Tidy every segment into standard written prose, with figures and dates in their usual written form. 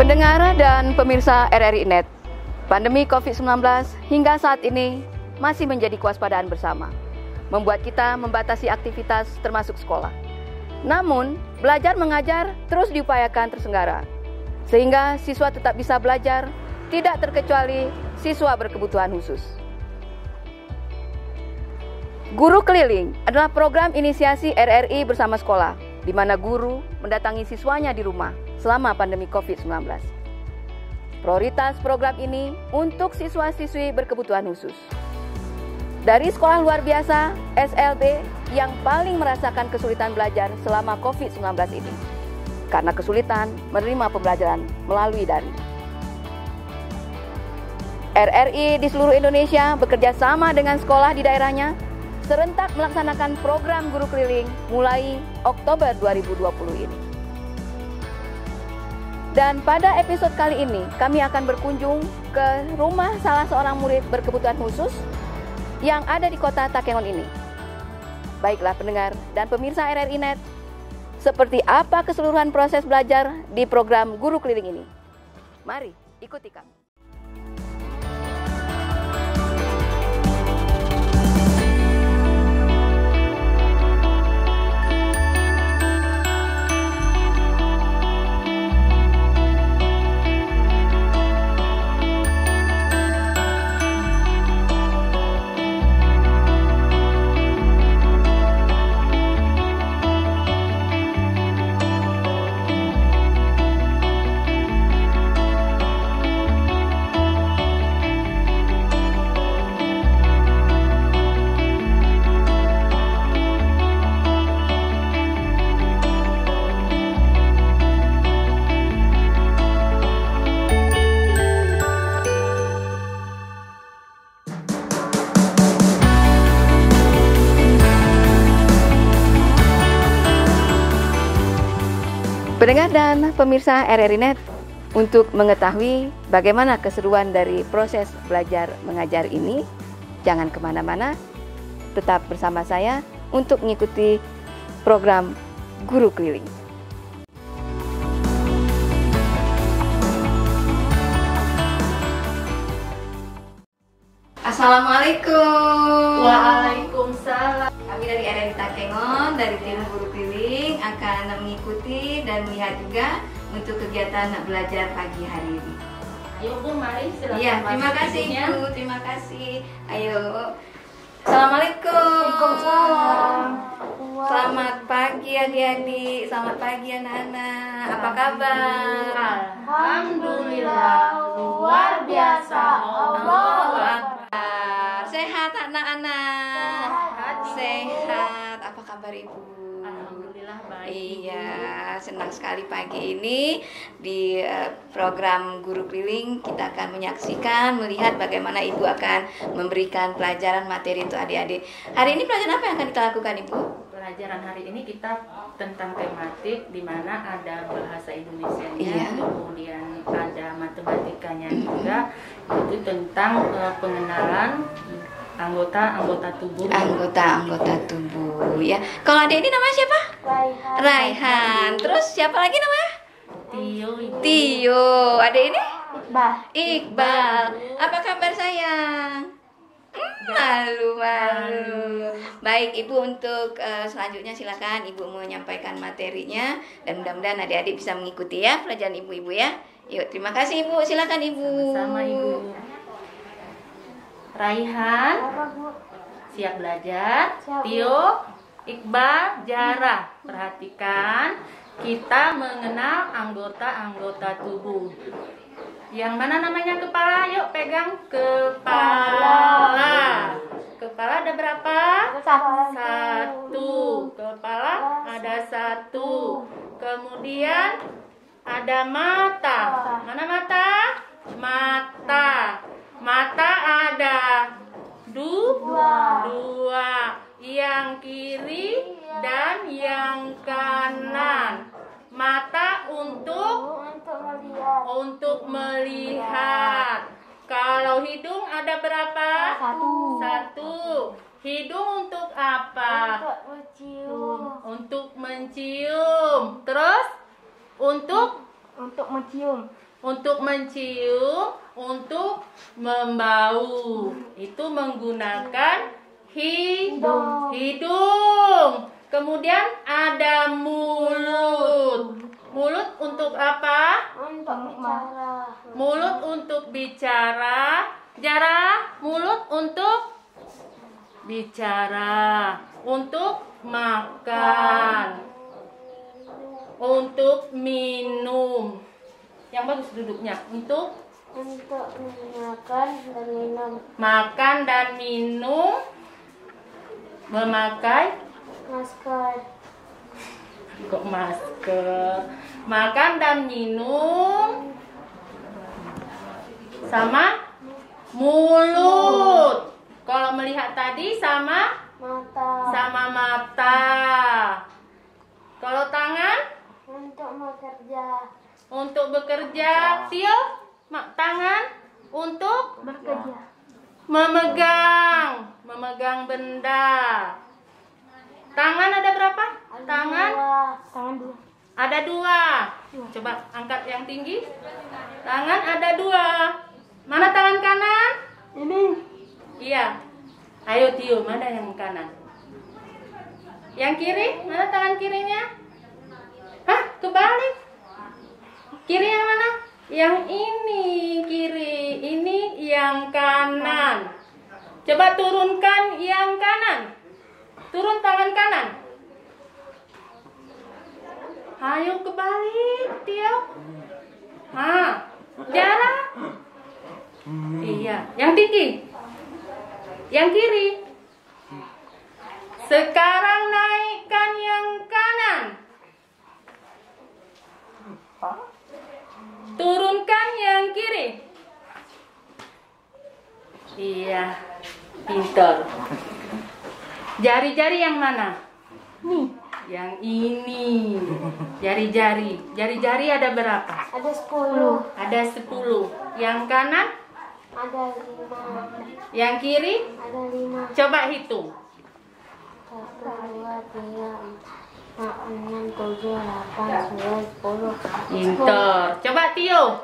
Pendengar dan pemirsa RRI Net, pandemi COVID-19 hingga saat ini masih menjadi kewaspadaan bersama, membuat kita membatasi aktivitas termasuk sekolah. Namun, belajar mengajar terus diupayakan terselenggara, sehingga siswa tetap bisa belajar, tidak terkecuali siswa berkebutuhan khusus. Guru Keliling adalah program inisiasi RRI bersama sekolah, di mana guru mendatangi siswanya di rumah selama pandemi COVID-19. Prioritas program ini untuk siswa-siswi berkebutuhan khusus. Dari sekolah luar biasa, SLB, yang paling merasakan kesulitan belajar selama COVID-19 ini, karena kesulitan menerima pembelajaran melalui daring. RRI di seluruh Indonesia bekerja sama dengan sekolah di daerahnya, serentak melaksanakan program guru keliling mulai Oktober 2020 ini. Dan pada episode kali ini, kami akan berkunjung ke rumah salah seorang murid berkebutuhan khusus yang ada di kota Takengon ini. Baiklah pendengar dan pemirsa RRI Net, seperti apa keseluruhan proses belajar di program guru keliling ini? Mari ikuti kami. Pendengar dan pemirsa RRI Net, untuk mengetahui bagaimana keseruan dari proses belajar mengajar ini, jangan kemana-mana, tetap bersama saya untuk mengikuti program Guru Keliling. Assalamualaikum. Waalaikumsalam. Kami dari RRI Takengon, dari tim Guru Keliling akan mengikuti dan melihat juga untuk kegiatan belajar pagi hari ini. Ayo Bu, mari silakan. Iya, terima kasih Bu, terima kasih. Ayo. Assalamualaikum. Waalaikumsalam. Selamat pagi adik-adik, selamat pagi anak-anak. Apa kabar? Alhamdulillah, luar biasa. Allahu Akbar. Sehat anak-anak? Sehat. Apa kabar Ibu? Alhamdulillah baik. Iya, senang sekali pagi ini di program Guru Keliling kita akan menyaksikan, melihat bagaimana Ibu akan memberikan pelajaran materi untuk adik-adik. Hari ini pelajaran apa yang akan kita lakukan Ibu? Pelajaran hari ini kita tentang tematik, di mana ada bahasa Indonesianya, Iya. kemudian ada matematikanya juga, itu tentang pengenalan anggota tubuh. Anggota tubuh ya. Kalau adik ini namanya siapa? Raihan. Terus siapa lagi namanya? Tio. Tio. Adik ini? Iqbal. Iqbal. Apa kabar sayang? Malu. Baik Ibu, untuk selanjutnya silakan Ibu menyampaikan materinya dan mudah-mudahan adik-adik bisa mengikuti ya pelajaran Ibu ya. Yuk, terima kasih Ibu. Silakan Ibu. Sama Ibu. Raihan, siap belajar. Siap. Tio, Iqbal, Jara. Perhatikan, kita mengenal anggota-anggota tubuh. Yang mana namanya kepala? Yuk pegang kepala. Kepala ada berapa? Satu. Kepala ada satu. Kemudian ada mata. Mana mata? Mata. Mata ada dua. Yang kiri dan yang kanan. Mata untuk melihat. Kalau hidung ada berapa? Satu. Hidung untuk apa? Untuk mencium. Untuk mencium. Terus untuk Untuk mencium. Untuk mencium, untuk membau. Itu menggunakan hidung. Kemudian ada mulut. Mulut untuk apa? Untuk bicara. Mulut untuk bicara. Jara, mulut untuk bicara. Untuk makan. Untuk minum. Yang bagus duduknya. Untuk makan dan minum. Makan dan minum. Memakai Masker. kok masker. Makan dan minum sama mulut. Kalau melihat tadi sama mata. Kalau tangan Untuk bekerja. untuk bekerja. Tio, tangan untuk Bekerja. memegang benda. Tangan ada berapa? Tangan Tangan dua. ada 2. Coba angkat yang tinggi. Tangan ada 2. Mana tangan kanan? Ini. Iya. Ayo Tio, mana yang kanan? Yang kiri? Mana tangan kirinya? Hah? Kebalik. Kiri yang mana? Yang ini kiri. Ini yang kanan. Coba turunkan yang kanan. Turun tangan kanan. Ayo kebalik, Tio. Jara. Iya, yang tinggi. Yang kiri. Sekarang naikkan yang kanan. Turunkan yang kiri. Iya, pintar. Jari-jari yang mana? Nih. Yang ini. Jari-jari. Jari-jari ada berapa? Ada 10. Ada 10. Yang kanan? Ada 5. Yang kiri? Ada 5. Coba hitung. 1, 2, 3, 4, 5, 6, 7, 8, 9, 10. Pintar. Coba Tio.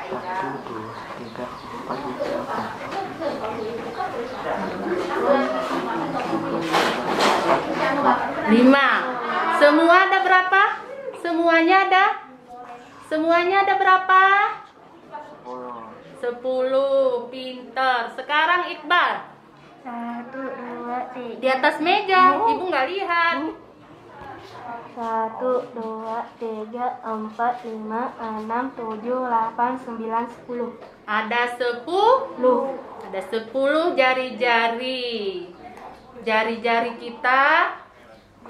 1, 2, 3, 4, 5, 5. Semua ada berapa? Semuanya ada? Semuanya ada berapa? 10. Pintar. Sekarang Iqbal. 1, 2, 3. Di atas meja. Ibu nggak lihat. 1, 2, 3, 4, 5, 6, 7, 8, 9, 10. Ada 10. Lu. Ada 10 jari-jari. Jari-jari kita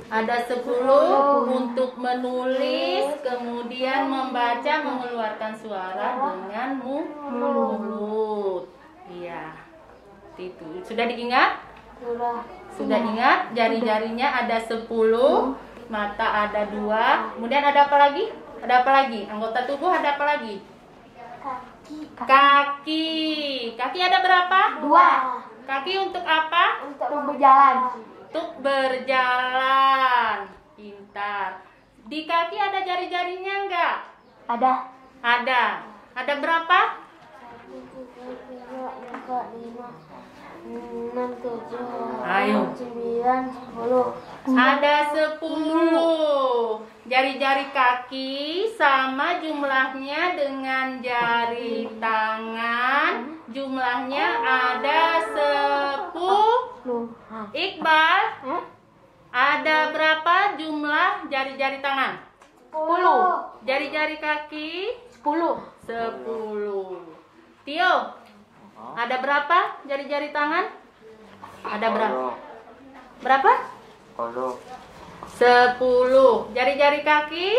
ada 10 untuk menulis, kemudian membaca, mengeluarkan suara dengan mulut. Iya. Itu. Sudah diingat? Sudah. Sudah ingat? Jari-jarinya ada 10, mata ada 2. Kemudian ada apa lagi? Ada apa lagi? Anggota tubuh ada apa lagi? Kaki. Kaki ada berapa? 2. Kaki untuk apa? Untuk berjalan. Untuk berjalan. Pintar. Di kaki ada jari-jarinya enggak? Ada. Ada. Ada berapa? 6, 7, Ayo. 9, 10. Ada 10. Jari-jari kaki sama jumlahnya dengan jari tangan. Jumlahnya ada 10. Iqbal, ada berapa jumlah jari-jari tangan? 10. Jari-jari kaki 10. 10. Tio, ada berapa jari-jari tangan? Ada berapa? Berapa? 10. Jari-jari kaki?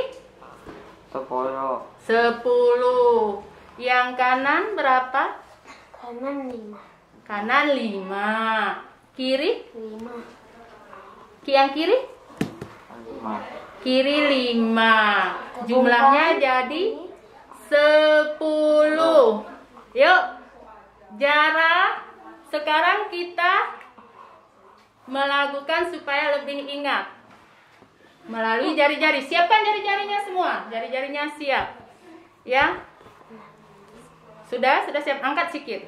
10. Yang kanan berapa? Kanan 5. Kanan 5. Kiri? 5. Yang kiri? Kiri 5. Jumlahnya jadi 10. Yuk, Jara, sekarang kita melakukan supaya lebih ingat melalui jari-jari. Siapkan jari-jarinya semua. Jari-jarinya siap. Ya? Sudah siap, angkat sikit.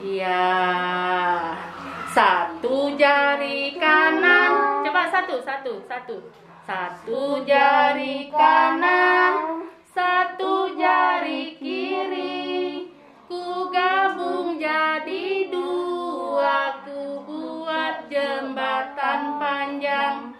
Iya. Satu jari kanan. Coba satu. Satu jari kanan, satu jari kiri. Ku gabung jadi dua, ku buat jembatan panjang.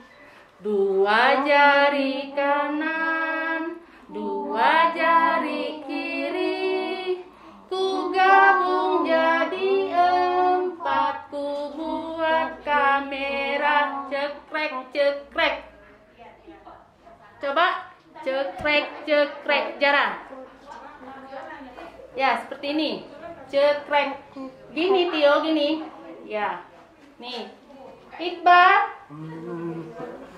Dua jari kanan, dua jari kiri. Ku gabung jadi empat, ku buat kamera. Cekrek. Coba cekrek Jara. Ya, seperti ini. Cekrek. Gini Tio, gini. Ya. Nih. Iqbal.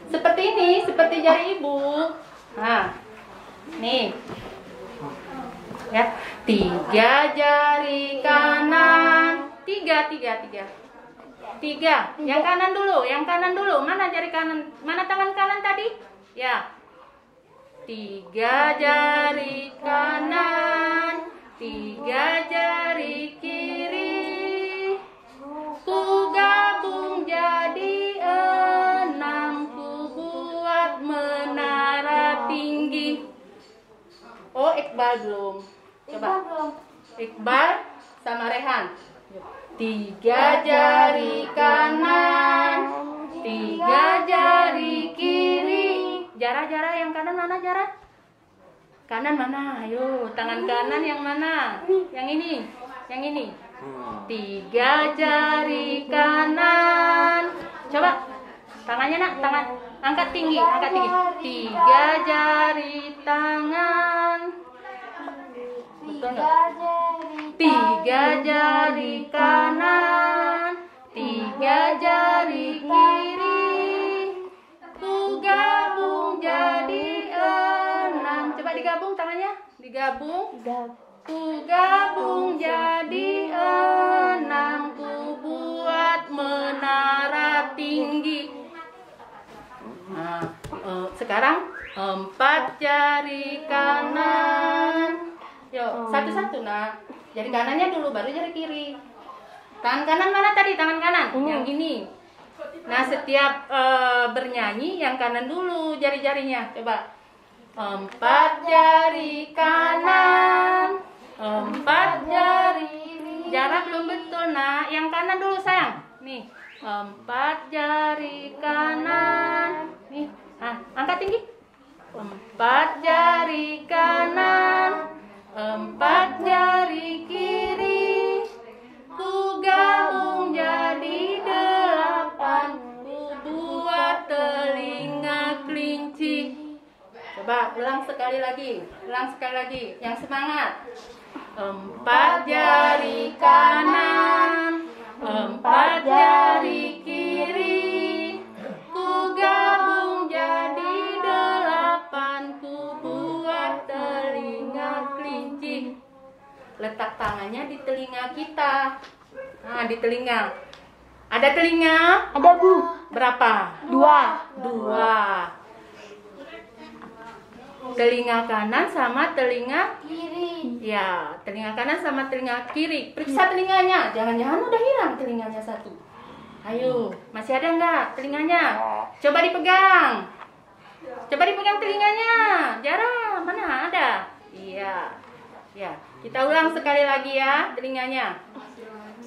Seperti ini, seperti jari ibu. Nah. Nih. Ya. 3 jari kanan. 3. Yang kanan dulu. Mana jari kanan? Mana tangan kanan tadi? Ya. 3 jari kanan, 3 jari kiri. Ku gabung jadi 6, ku buat menara tinggi. Oh, Iqbal belum. Coba. Iqbal sama Rehan. 3 jari kanan, 3 jari kiri. Jara yang kanan mana, Jara? Kanan mana? Ayo, tangan kanan yang mana? Yang ini. 3 jari kanan. Coba. Tangannya nak, tangan. Angkat tinggi. 3 jari tangan. Betul enggak? 3 jari kanan, 3 jari kiri. Ku gabung jadi 6. Coba digabung tangannya. Digabung. Ku gabung jadi 6. Ku buat menara tinggi. Nah, sekarang 4 jari kanan. Yuk, satu-satu nak. Jari kanannya dulu, baru jari kiri. Tangan kanan mana tadi? Tangan kanan. Yang ini. Nah, setiap bernyanyi yang kanan dulu jari-jarinya. Coba. 4 jari kanan, 4 jari. Jara belum betul, nak. Yang kanan dulu, sayang. Nih. 4 jari kanan. Nih. Nah, angkat tinggi. 4 jari kanan, 4 jari kiri. Ku gabung jadi 8, ku buat telinga kelinci. Coba ulang sekali lagi. Yang semangat. 4 jari kanan, 4 jari kiri. Ku gabung jadi 8, ku buat telinga kelinci. Letak tangannya di telinga kita. Nah, di telinga. Ada telinga? Ada, Bu. Berapa? 2. Telinga kanan sama telinga Kiri. ya, telinga kanan sama telinga kiri. Periksa telinganya. Jangan-jangan udah hilang telinganya satu. Ayo, masih ada nggak telinganya? Coba dipegang. Telinganya. Jara, mana ada? Iya. Ya, kita ulang sekali lagi ya telinganya.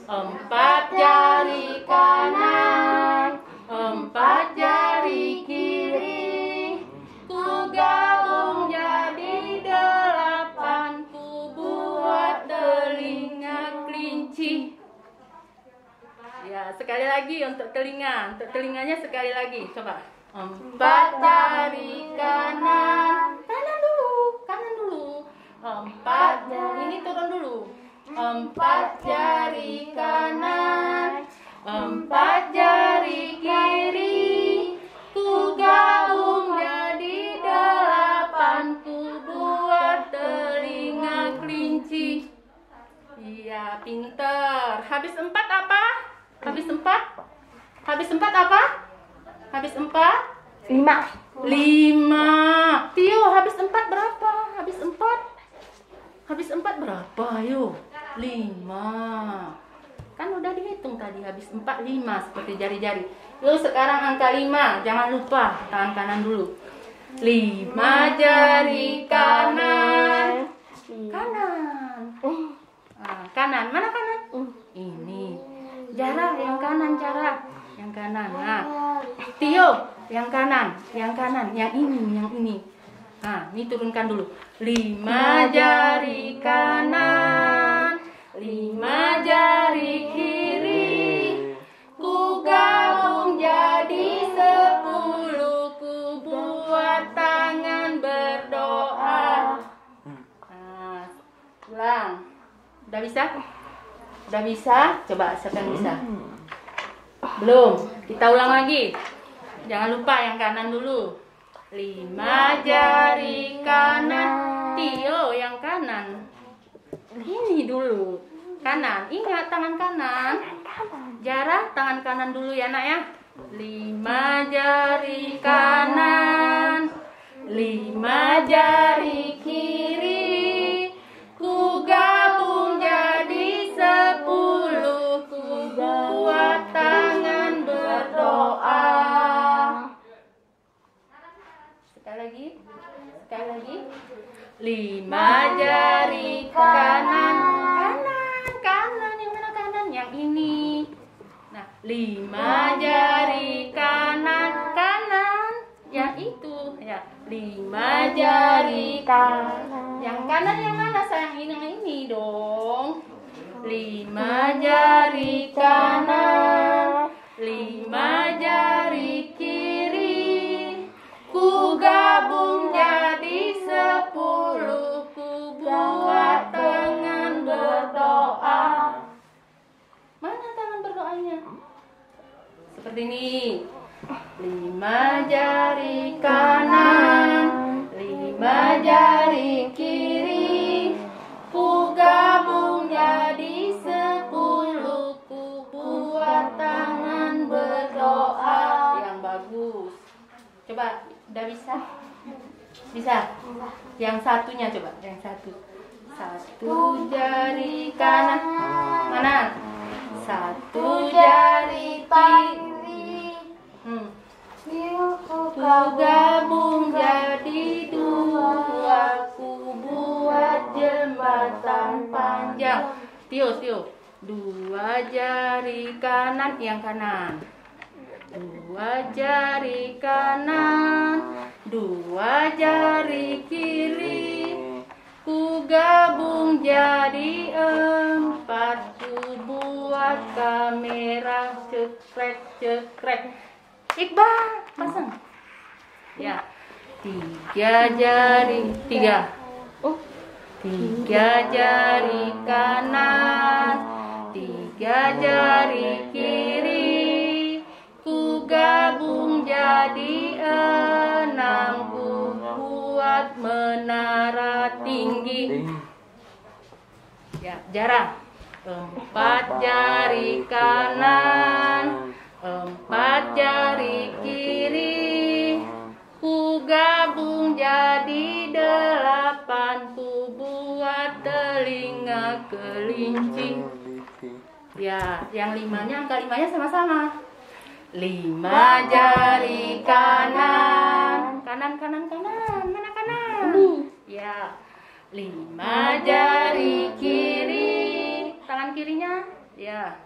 4 jari kanan, 4 jari kiri. Ku gabung jadi 8, ku buat telinga kelinci. Ya, sekali lagi untuk telinga. Untuk telinganya sekali lagi. Coba. 4 jari kanan. Kanan dulu. 4 jari. Ini turun dulu. 4 jari kanan, 4 jari kiri. Ku gabung jadi 8, ku buat telinga kelinci. Iya, pinter. Habis 4 apa? Habis 4 apa? Habis 4? 5. 5. Tio, habis 4 berapa? Habis 4 berapa? Ayo. 5. Kan udah dihitung tadi, habis 4, 5 seperti jari-jari. Yuk sekarang angka 5. Jangan lupa tangan kanan dulu. 5 jari kanan. Kanan. Mana kanan? Ini. Jara yang kanan, yang kanan. Nah, Tio yang kanan, yang ini. Nah, ini turunkan dulu. 5 jari kanan, 5 jari kiri. Ku gabung jadi 10. Ku buat tangan berdoa. Nah, ulang. Udah bisa? Udah bisa? Coba siapa yang bisa? Belum. Kita ulang lagi. Jangan lupa yang kanan dulu. 5 jari kanan. Tio yang kanan. Ini dulu. Kanan. Ingat tangan kanan. Jara tangan kanan dulu ya nak ya. 5 jari kanan. 5 jari kiri. Ku gabung jadi 10. Ku buat tangan berdoa. Sekali lagi. 5 jari kanan. Yang mana kanan? Yang ini. Nah, 5 jari kanan. Yang itu ya. 5 jari kanan. Yang kanan yang mana sayang? Yang ini dong. 5 jari kanan. 5 jari kiri. Ku gabung jadi 10. Ku buat tangan berdoa. Mana tangan berdoanya? Seperti ini. 5 jari kanan, 5 jari kiri. Ku gabung jadi 10. Ku buat tangan berdoa. Yang bagus. Coba, udah bisa? Bisa? Yang satunya coba, yang satu. 1 jari kanan. Mana? 1 jari kiri. Ku gabung jadi 2. Ku buat jembatan panjang. Tio. 2 jari kanan, yang kanan. 2 jari kanan. 2 jari kiri. Ku gabung jadi 4. Ku buat kamera cekrek. Iqbal, pasang. Ya. 3 jari. 3 jari kanan. 3 jari kiri. Ku gabung jadi 6. Ku buat menara tinggi. Ya, Jara. 4 jari kanan. 4 jari kiri. Ku gabung jadi 8. Ku buat telinga kelinci. Ya, yang 5-nya, angka 5-nya sama-sama. 5 jari kanan. Kanan. Mana kanan? Ya. 5 jari kiri. Tangan kirinya. Ya.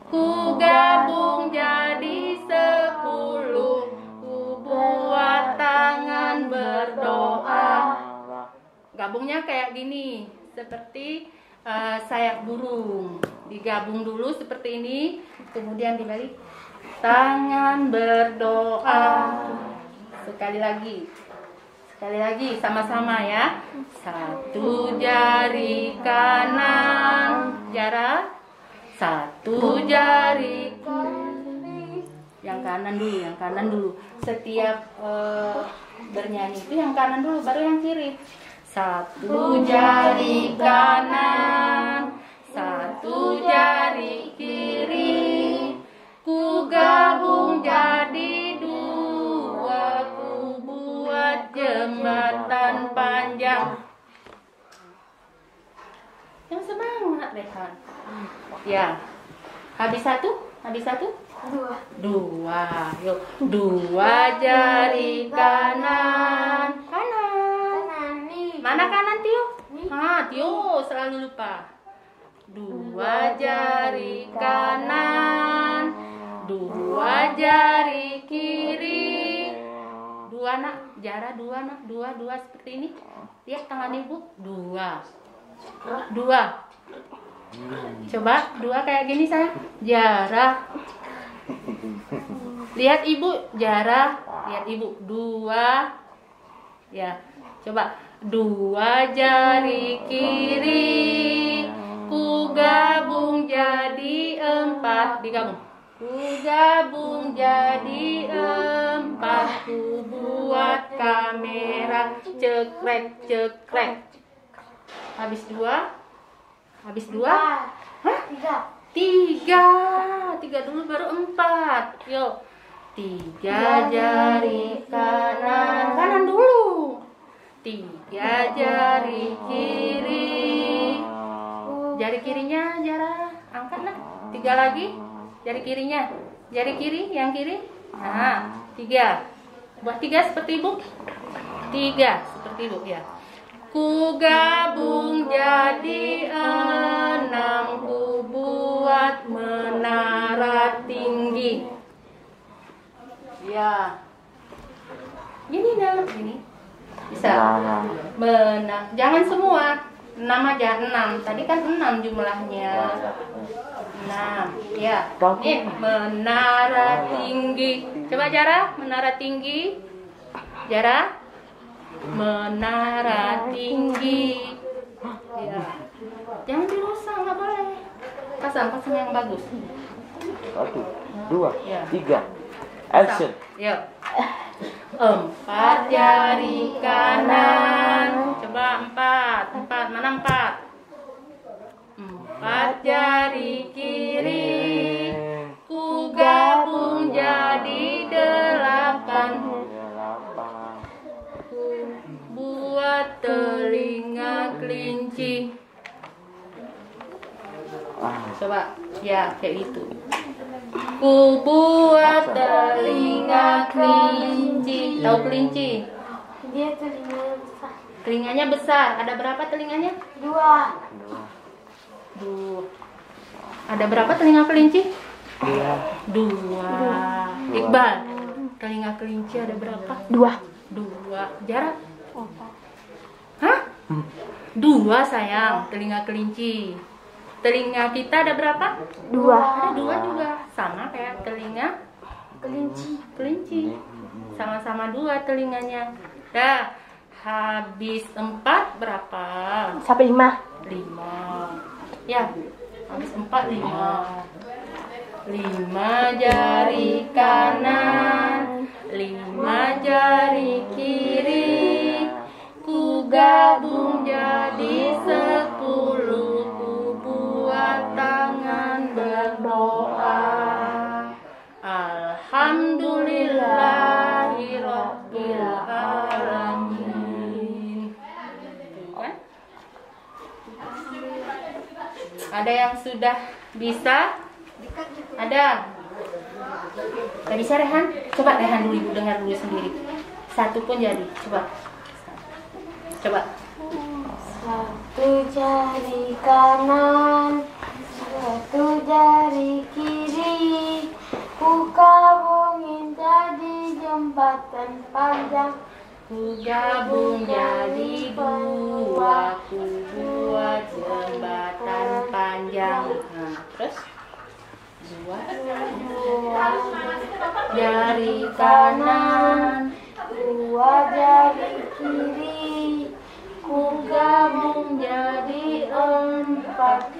Ku gabung jadi 10. Ku buat tangan berdoa. Gabungnya kayak gini. Seperti sayap burung. Digabung dulu seperti ini. Kemudian dibalik. Tangan berdoa. Sekali lagi sama-sama ya. 1 jari kanan. Jara. 1 jari kiri. Yang kanan dulu. Setiap bernyanyi itu yang kanan dulu, baru yang kiri. 1 jari kanan. 1 jari kiri. Ku gabung jadi 2. Ku jembatan panjang. Yang semangat, Rehan. Ya. Habis satu? Dua. Yuk. Dua jari kanan. Mana kanan, Tio? Tio selalu lupa. Dua jari kanan. Dua jari kiri. Dua, nak. Jara dua, nak. Dua seperti ini. Lihat tangan ibu. Dua. Coba dua kayak gini, sayang. Jara. Lihat ibu. Jara. Lihat ibu. Dua. Ya. Coba. Dua jari kiri. Ku gabung jadi 4. Digabung. Ku gabung jadi 4. Ku buat kamera. Cekrek. Habis dua? Hah? Tiga dulu baru 4. Yuk. 3 jari kanan dulu. 3 jari kiri. Jari kirinya Jara angkat, nak. 3 lagi. Jari kirinya. Jari kiri, yang kiri. Nah, 3. Buat 3 seperti ibu. 3 seperti ibu, ya. Ku gabung jadi 6. Ku buat menara tinggi. Ya. Gini, nak. Gini. Bisa. Jangan semua. 6 aja, 6. Tadi kan 6 jumlahnya. 6. Ya. Nih, menara tinggi. Coba Jara, menara tinggi. Jara. Menara tinggi. Ya. Jangan dirusak, nggak boleh. Pasang yang bagus. 1, 2, Ya. 3. Action. Yuk. 4 jari kanan. Coba 4. Mana 4? 4 jari kiri. Ku gabung jadi 8. Buat telinga kelinci. Coba, ya kayak gitu. Ku buat telinga kelinci. Tahu kelinci? Dia telinganya besar. Telinganya besar. Ada berapa telinganya? 2. Ada berapa telinga kelinci? 2. Iqbal, telinga kelinci ada berapa? 2. Jarak? Hah? 2, sayang, telinga kelinci. Telinga kita ada berapa? 2. Ada 2 juga. Sama kayak telinga kelinci. Sama-sama 2 telinganya. Dah, habis 4 berapa? Sampai 5. 5. Ya, habis 4, 5. 5 jari kanan, 5 jari kiri. Ku gabung jadi 10. Ku buat tangan berdoa. Alhamdulillahirabbil alamin. Kan? Ada yang sudah bisa? Ada? Gak bisa, Rehan? Coba Rehan dulu, ibu dengar dulu sendiri. 1 pun jadi. Coba. 1 jari kanan, 1 jari kiri. Ku gabungin jadi jembatan panjang. Ku gabung jadi 2. Ku buat jembatan panjang. Nah, terus 2 jari kanan, 2 jari kiri. ku gabung jadi 4.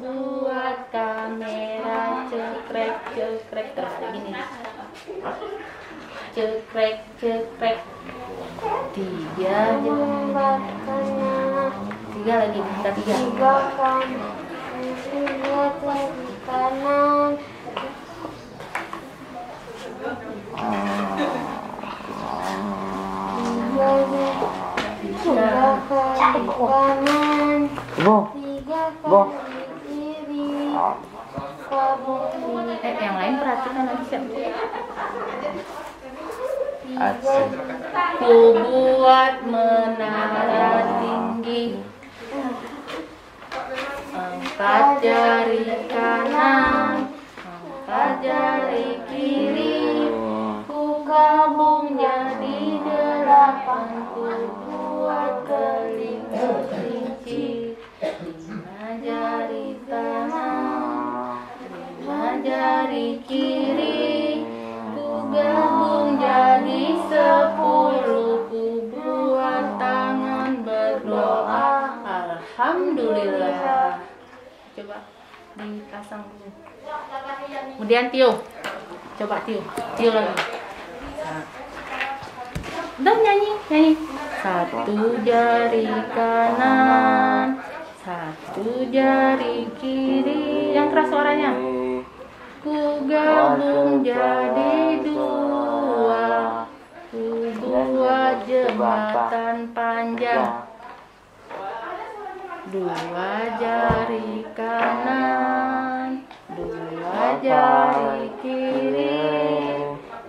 Buat kamera cekrek terus kayak gini. Cekrek 3 Jembatannya 3 lagi, kita 3. 3 kan. 3 jari kanan. Tiga kali kanan, Boh. tiga Boh. kali kiri. Kabung Yang lain perhatikan lagi siap. Asik. Ku buat menara tinggi, angkat jari kanan, angkat jari kiri. Ku gabung jadi 8, ku buat kelinci. 5 jari kanan, 5 jari kiri. Ku gabung jadi 10, ku buat tangan berdoa. Alhamdulillah. Coba dipasang dulu. Kemudian tiup. Coba tiup. Tiup lagi. Udah nyanyi. Satu jari kanan, satu jari kiri. Yang keras suaranya. Ku gabung jadi 2, ku buat jembatan panjang. 2 jari kanan, 2 jari kiri.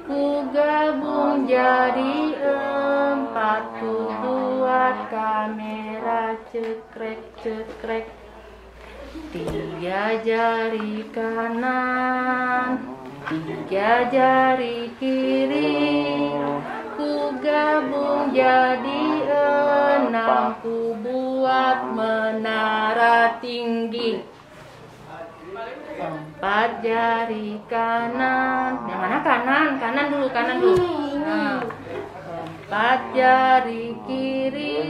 Ku gabung jadi 4, ku buat kamera cekrek. 3 jari kanan, 3 jari kiri. Ku gabung jadi 6, ku buat menara tinggi. 4 jari kanan. Yang mana kanan? Kanan dulu. Nah, 4 jari kiri.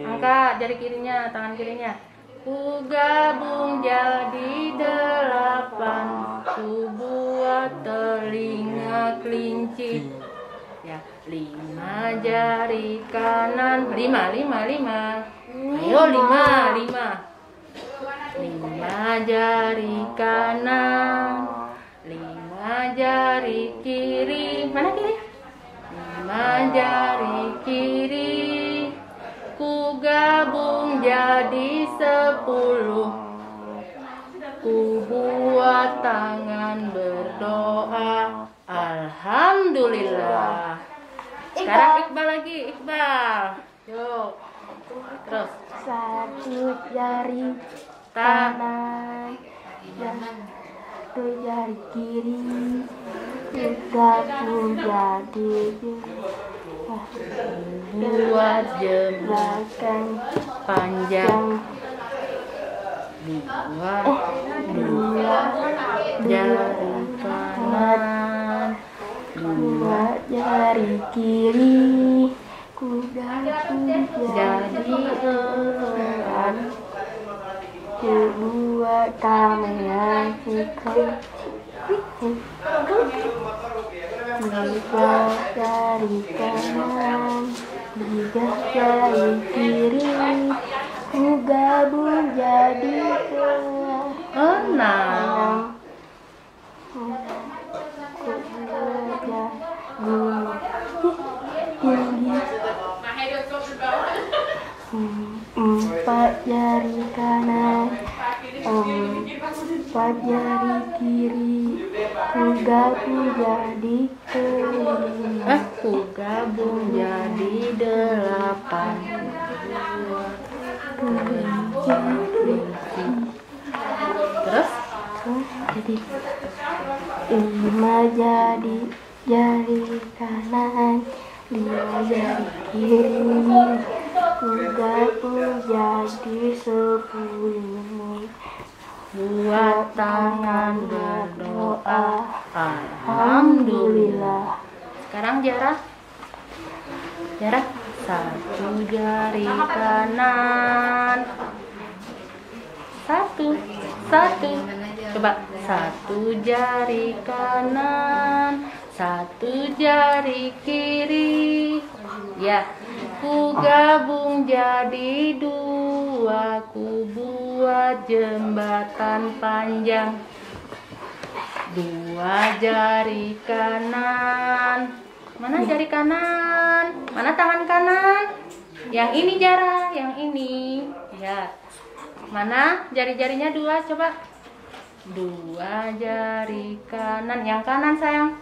Angkat jari kirinya, tangan kirinya. Ku gabung jadi 8, ku buat telinga kelinci. Ya, 5 jari kanan. 5. Ayo 5. 5 jari kanan, 5 jari kiri. Mana kiri? 5 jari kiri. Ku gabung jadi 10, ku buat tangan berdoa. Alhamdulillah. Sekarang Iqbal lagi. Yuk. Terus. satu jari kanan, satu jari kiri. Ku gabung jadi 2 jembatan panjang. 2 jari kanan, 2 jari kiri. Ku gabung jadi 4, ku buat kamera cekrek. 3 jari kanan, 3 jari kiri. Ku gabung jadi 6. Ku belajar gunung tinggi. 4 jari kanan, 4 jari kiri. Ku gabung jadi kelinci. Ku gabung jadi 8. Terus? Jadi 5 jari kanan, 5 jari kiri. Ku gabung jadi 10, buat tangan berdoa. Alhamdulillah. Sekarang jarak. Satu jari kanan. Satu. Coba. Satu jari kanan, satu jari kiri. Ya. Ku gabung jadi 2, ku buat jembatan panjang. 2 jari kanan. Mana jari kanan? Mana tangan kanan? Yang ini Jara, yang ini. Lihat. Mana jari-jarinya 2 coba. 2 jari kanan. Yang kanan sayang.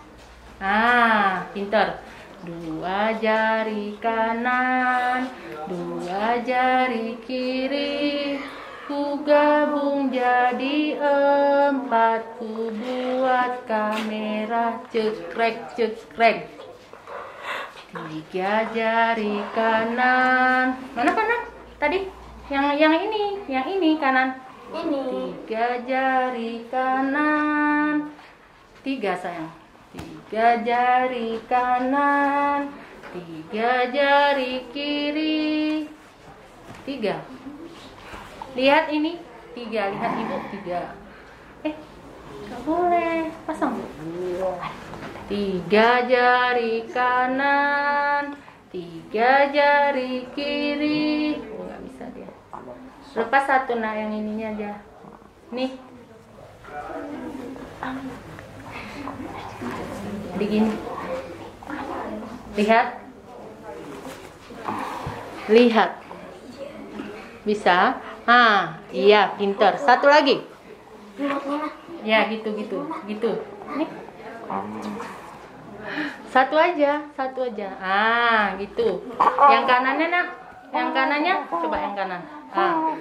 Ah, pintar. 2 jari kanan, 2 jari kiri. Ku gabung jadi 4, ku buat kamera cekrek cekrek. 3 jari kanan. Mana kanan? Tadi yang ini kanan. Ini. 3 jari kanan. 3 sayang. 3 jari kanan. 3 jari kiri. 3. Lihat ini 3, lihat ibu 3. Gak boleh, pasang. 3 jari kanan, 3 jari kiri. Oh, nggak bisa dia. Lepas 1 nah, yang ininya aja. Nih. Jadi gini. Lihat. Lihat. Bisa? Ah, iya, pintar. 1 lagi. Ya, gitu. Nih. 1 aja. Ah, gitu. Yang kanannya nak. Yang kanannya, coba yang kanan. Ah.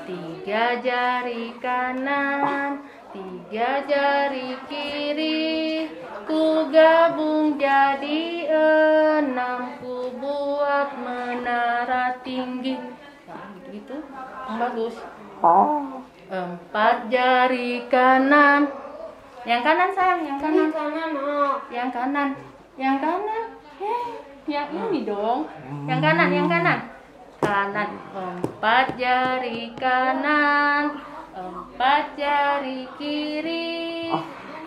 3 jari kanan, 3 jari kiri. Ku gabung jadi 6, ku buat menara tinggi. Gitu, bagus. 4 jari kanan. Yang kanan sayang, yang kanan. Yang kanan. Yang ini dong. Yang kanan. Kanan. 4 jari kanan, 4 jari kiri.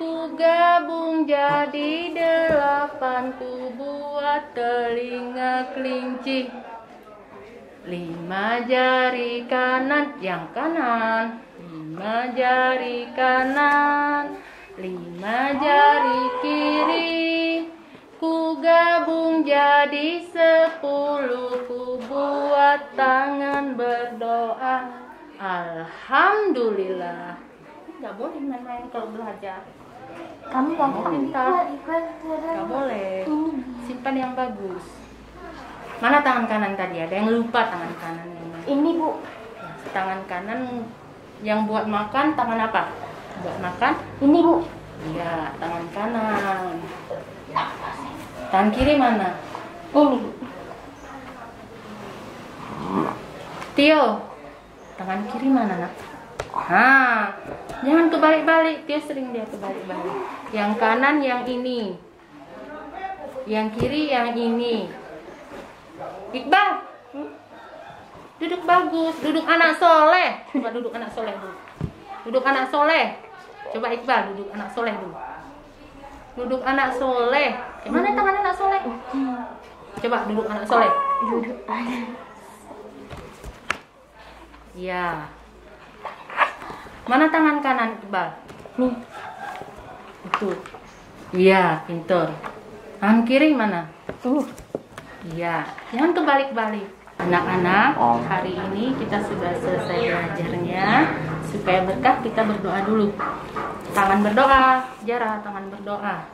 Ku gabung jadi 8, ku buat telinga kelinci. 5 jari kanan, yang kanan. 5 jari kanan, 5 jari kiri. Ku gabung jadi 10, ku buat tangan berdoa. Alhamdulillah. Gak boleh main-main kalau belajar. Kamu Kamu pintar. Gak boleh. Simpan yang bagus. Mana tangan kanan tadi? Ada yang lupa tangan kanan yang mana? Ini Bu. Tangan kanan yang buat makan, tangan apa? Buat makan? Ini Bu. Iya, tangan kanan. Tangan kiri mana? Ini Bu. Tio, tangan kiri mana nak? Jangan kebalik-balik. Tio sering dia kebalik-balik. Yang kanan yang ini, yang kiri yang ini. Iqbal, duduk bagus, duduk anak soleh. Coba duduk anak soleh dulu. Duduk anak soleh. Coba Iqbal duduk anak soleh dulu. Duduk anak soleh. Mana tangan anak soleh? Coba duduk anak soleh. Duduk aja. Ya. Mana tangan kanan Iqbal? Nih. Itu. Iya, pintar. Tangan kiri mana? Iya, jangan kebalik-balik. Anak-anak, hari ini kita sudah selesai belajarnya. Supaya berkah kita berdoa dulu. Tangan berdoa, Jara, tangan berdoa.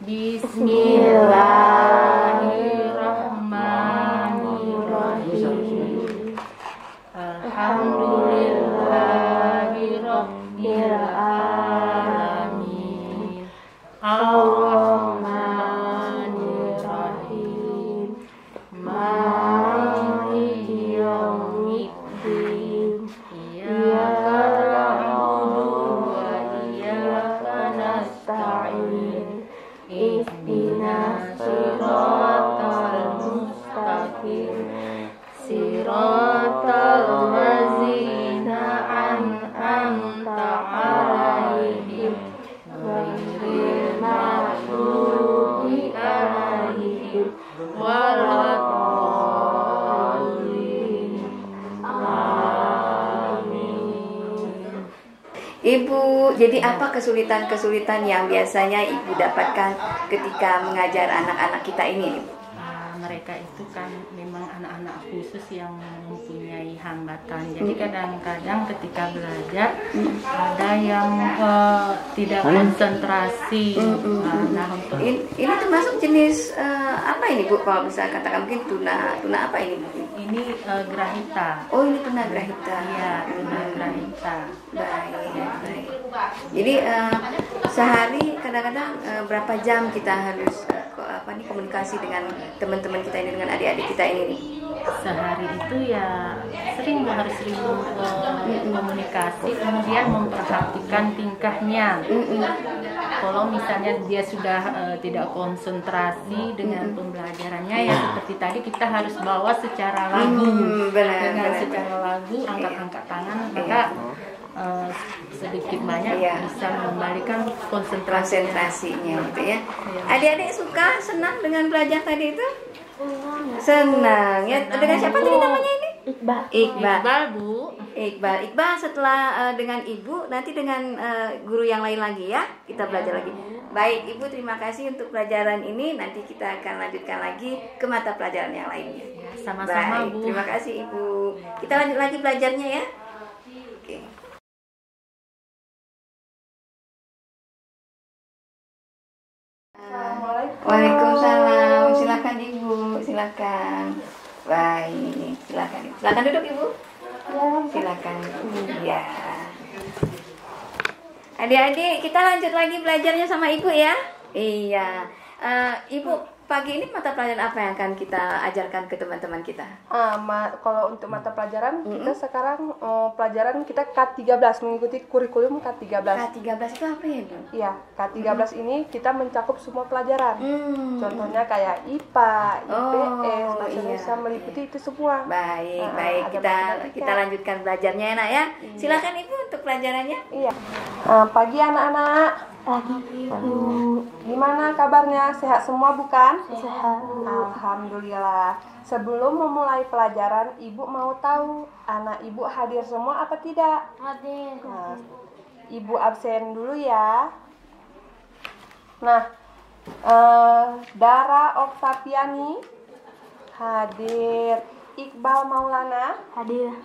Bismillahirrahmanirrahim. Alhamdulillahirabbil alamin. Ar-Rahmanir-Rahim. Maliki yaumiddin. Iyyaka na'budu wa iyyaka nasta'in. Ihdinas siratal mustaqim. Siratal ladzina an'amta 'alaihim ghairil maghdubi 'alaihim waladdallin. Amin. Ibu, jadi apa kesulitan-kesulitan yang biasanya Ibu dapatkan ketika mengajar anak-anak kita ini? mereka itu kan memang anak-anak khusus yang mempunyai hambatan. Jadi kadang-kadang ketika belajar ada yang tidak konsentrasi. Nah, untuk Ini termasuk jenis apa ini Bu? Kalau bisa katakan mungkin tuna apa ini Bu? ini grahita. Oh, ini tuna grahita. Iya, tuna grahita. Baik. Jadi sehari kadang-kadang berapa jam kita harus komunikasi dengan teman-teman kita ini, dengan adik-adik kita ini nih? Sehari itu ya harus sering komunikasi, kemudian memperhatikan tingkahnya. Kalau misalnya dia sudah tidak konsentrasi dengan pembelajarannya, ya seperti tadi kita harus bawa secara lagu, secara lagu, angkat-angkat tangan, maka sedikit banyak bisa mengembalikan konsentrasinya gitu ya. Adik-adik senang dengan belajar tadi itu? Senang ya. Dengan siapa tadi namanya ini? Iqbal Bu. Iqbal setelah dengan Ibu, nanti dengan guru yang lain lagi ya, kita belajar lagi. Baik Ibu, terima kasih untuk pelajaran ini. Nanti kita akan lanjutkan lagi ke mata pelajaran yang lainnya. Sama-sama Bu. Terima kasih Ibu. Kita lanjut lagi belajarnya ya. Oke. Waalaikumsalam. Silakan Ibu, silakan. Baik, silakan duduk Ibu. Silakan. Ya. Adik-adik, kita lanjut lagi belajarnya sama Ibu ya. Iya. Ibu, pagi ini mata pelajaran apa yang akan kita ajarkan ke teman-teman kita? Kalau untuk mata pelajaran kita sekarang pelajaran kita K13, mengikuti kurikulum K13. K13 itu apa ya Bu? Iya, K13 ini kita mencakup semua pelajaran. Contohnya kayak IPA, IPS, bahasa Indonesia, meliputi itu semua. Baik. Kita lanjutkan belajarnya ya nak ya. Silakan Ibu untuk pelajarannya. Iya. Pagi anak-anak. Gimana kabarnya? Sehat semua bukan? Sehat. Alhamdulillah. Sebelum memulai pelajaran, Ibu mau tahu anak Ibu hadir semua apa tidak? Hadir. Nah, Ibu absen dulu ya. Nah, Dara Oktaviani hadir. Iqbal Maulana Hadir.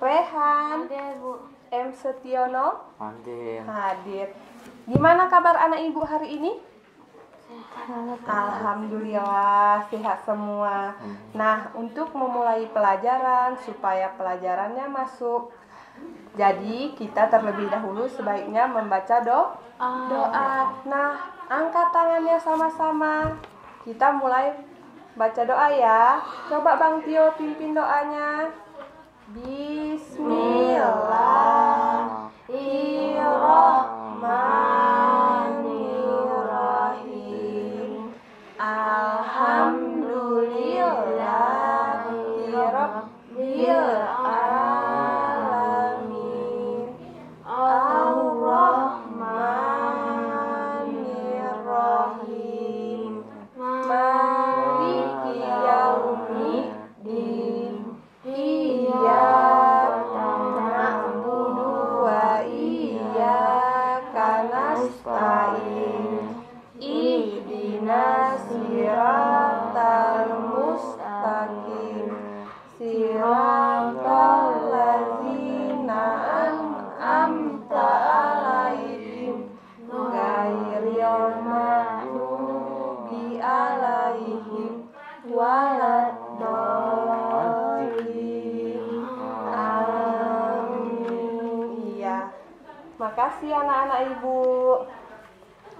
Rehan Hadir Bu. M. Setiono Hadir. hadir. Gimana kabar anak Ibu hari ini? Sehat. Alhamdulillah sehat semua. Nah, untuk memulai pelajaran supaya pelajarannya masuk, jadi kita terlebih dahulu sebaiknya membaca doa. Nah, angkat tangannya sama-sama. Kita mulai baca doa ya. Coba Bang Tio pimpin doanya. Bismillahirrahmanirrahim. Alhamdulillahirabbil alamin. Ar-Rahmanirrahim. Maliki yaumiddin. Iyyaka na'budu wa iyyaka nasta'in. Ihdinas siratal mustaqim. Siratal ladzina an'amta 'alaihim ghairil maghdubi 'alaihim waladdallin. Amin. Iya. Makasih anak-anak Ibu.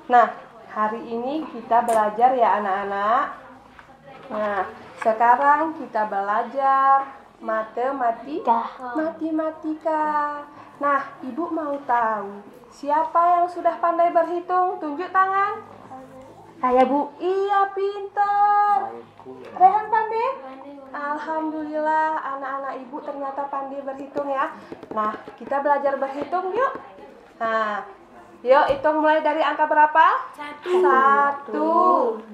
Nah, hari ini kita belajar ya anak-anak. Nah, sekarang kita belajar matematika. Nah, Ibu mau tahu siapa yang sudah pandai berhitung? Tunjuk tangan. Saya Bu. Iya, pintar. Rehan pandai? Alhamdulillah, anak-anak Ibu ternyata pandai berhitung ya. Nah, kita belajar berhitung yuk. Nah, yuk hitung mulai dari angka berapa? 1, 2,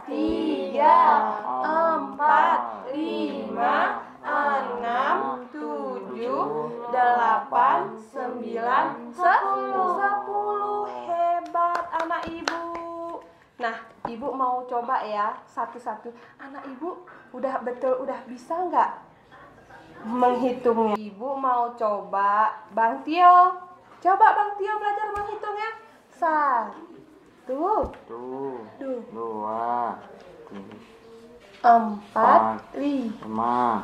3, 4, 5, 6, 7, 8, 9, 10. Hebat anak Ibu. Nah, Ibu mau coba coba ya satu-satu. Anak ibu udah bisa nggak menghitungnya? Ibu mau coba Bang Tio. Coba Bang Tio belajar menghitungnya. 1, 2, 4, 5,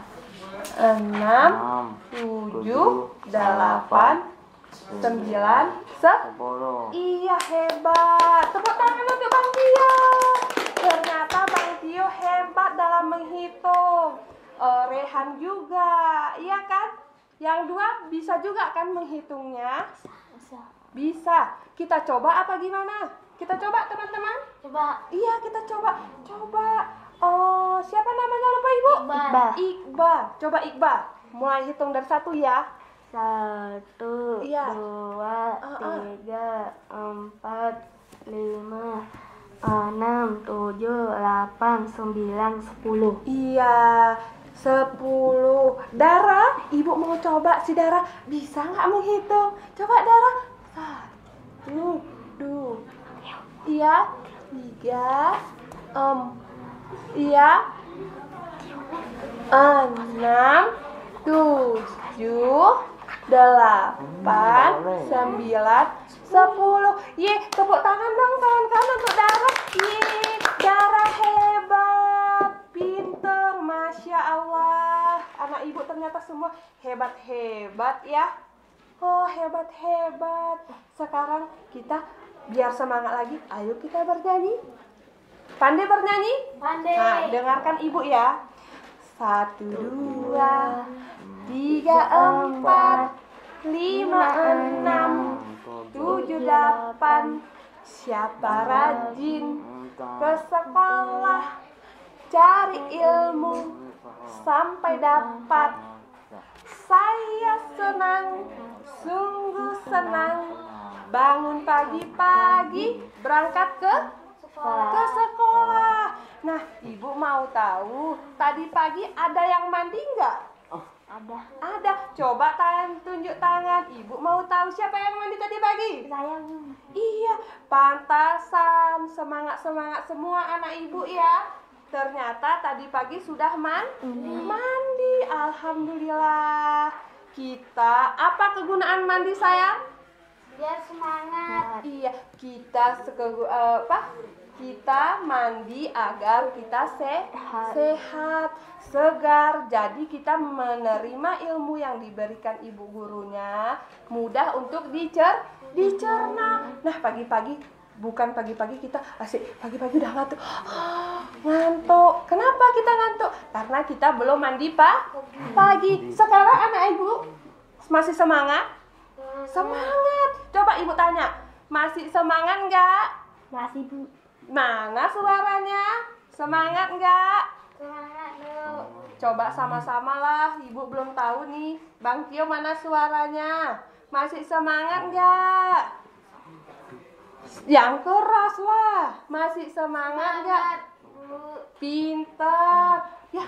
6, 7, 8, 9, 10. Iya, hebat. Tepuk tangan untuk Bang Tio. Ternyata Bang Tio hebat dalam menghitung. Rehan juga, iya kan? Yang dua bisa juga kan menghitungnya? Bisa. Kita coba apa gimana? Kita coba teman-teman? Coba. Iya, kita coba. Siapa namanya lupa ibu? Iqbal. Coba Iqbal. Mulai hitung dari 1 ya. 1, Iya. 2, 3, 4, 5, 6, 7, 8, 9, 10. Iya, 10. Dara, ibu mau coba si Dara bisa nggak menghitung? Coba Dara. 1, 2, iya, 3, iya, 6, 7, 8, 9, 10. Ye, tepuk tangan dong kawan-kawan untuk Dara. Ye, Dara hebat, pinter, Masya Allah. Anak ibu ternyata semua hebat-hebat ya. Oh, hebat-hebat. Sekarang kita biar semangat lagi, ayo kita bernyanyi. Pandai bernyanyi? Pandai. Nah, dengarkan ibu ya. 1, 2, 3, 4, 5, 6, 7, 8. Siapa rajin ke sekolah, cari ilmu sampai dapat. Saya senang, sungguh senang, bangun pagi-pagi berangkat ke sekolah. Nah, ibu mau tahu tadi pagi ada yang mandi nggak? Ada. Coba tunjuk tangan. Ibu mau tahu siapa yang mandi tadi pagi? Saya. Iya, pantasan. Semangat semua anak ibu ya. Ternyata tadi pagi sudah mandi. Alhamdulillah. Kita apa kegunaan mandi sayang? Biar semangat. Iya, kita mandi agar kita sehat, segar. Jadi kita menerima ilmu yang diberikan ibu gurunya mudah untuk dicerna. Nah, pagi-pagi kita asik, pagi-pagi udah ngantuk. Ngantuk. Kenapa kita ngantuk? Karena kita belum mandi pagi. Sekarang anak ibu masih semangat? Semangat. Coba ibu tanya, masih semangat nggak? Masih, Bu. Mana suaranya? Semangat nggak? Semangat, Bu. Coba sama-sama lah, ibu belum tahu nih. Bang Tio mana suaranya? Masih semangat nggak? Yang keras lah. Masih semangat nggak? Pintar. Ya,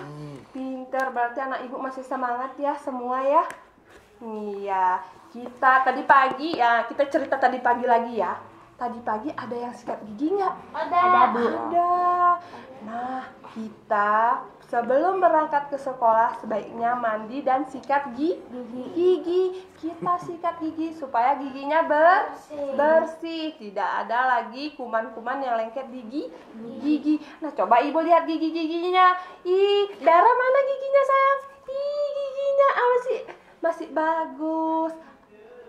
pintar. Berarti anak ibu masih semangat ya semua ya. Iya, kita tadi pagi ya, kita cerita tadi pagi lagi ya. Tadi pagi ada yang sikat gigi nggak? Ada, Bu. Ada. Nah, kita sebelum berangkat ke sekolah sebaiknya mandi dan sikat gigi. Kita sikat gigi supaya giginya bersih. Tidak ada lagi kuman-kuman yang lengket di gigi. Nah, coba ibu lihat gigi-giginya. Dara mana giginya sayang? Giginya masih bagus.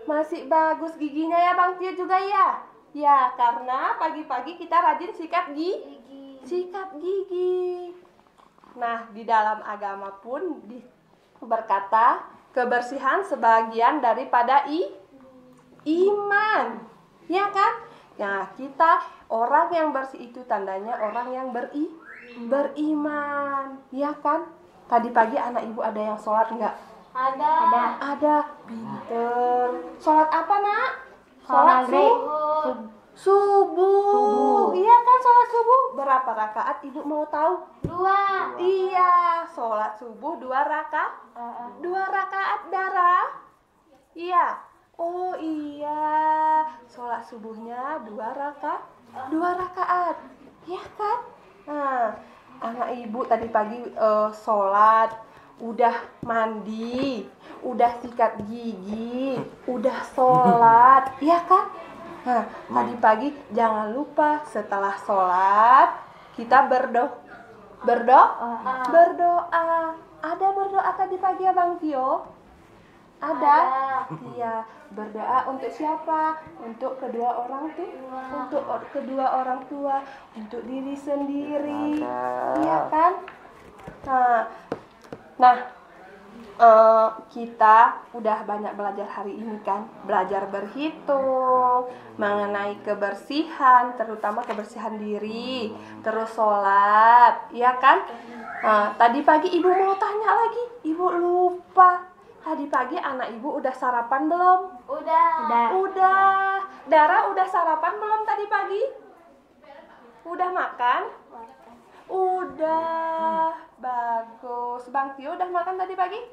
Masih bagus giginya ya Bang Tio juga ya. Ya, karena pagi-pagi kita rajin sikat gigi. Nah, di dalam agama pun berkata kebersihan sebagian daripada iman. Ya kan? Nah, kita orang yang bersih itu tandanya orang yang beriman. Ya kan? Tadi pagi anak ibu ada yang sholat enggak? Ada. Pinter. Sholat apa, Nak? Sholat subuh. Iya kan, sholat subuh. Berapa rakaat ibu mau tahu? 2. Iya, sholat subuh 2 rakaat. 2 rakaat, Dara. Iya. Oh iya, sholat subuhnya 2 rakaat. Iya kan? Nah, anak ibu tadi pagi sholat, udah mandi, udah sikat gigi, udah sholat, iya kan? Nah, tadi pagi jangan lupa setelah sholat kita berdoa. Ada berdoa tadi pagi ya Bang Tio? Ada. Iya, berdoa untuk siapa? Untuk kedua orang tua, untuk diri sendiri. Iya kan? Nah, kita udah banyak belajar hari ini kan, belajar berhitung mengenai kebersihan, terutama kebersihan diri, terus sholat, ya kan? Tadi pagi ibu mau tanya lagi, ibu lupa. Tadi pagi anak ibu udah sarapan belum? Udah. Dara udah sarapan belum tadi pagi? Udah makan? Udah. Bagus. Bang Tio udah makan tadi pagi?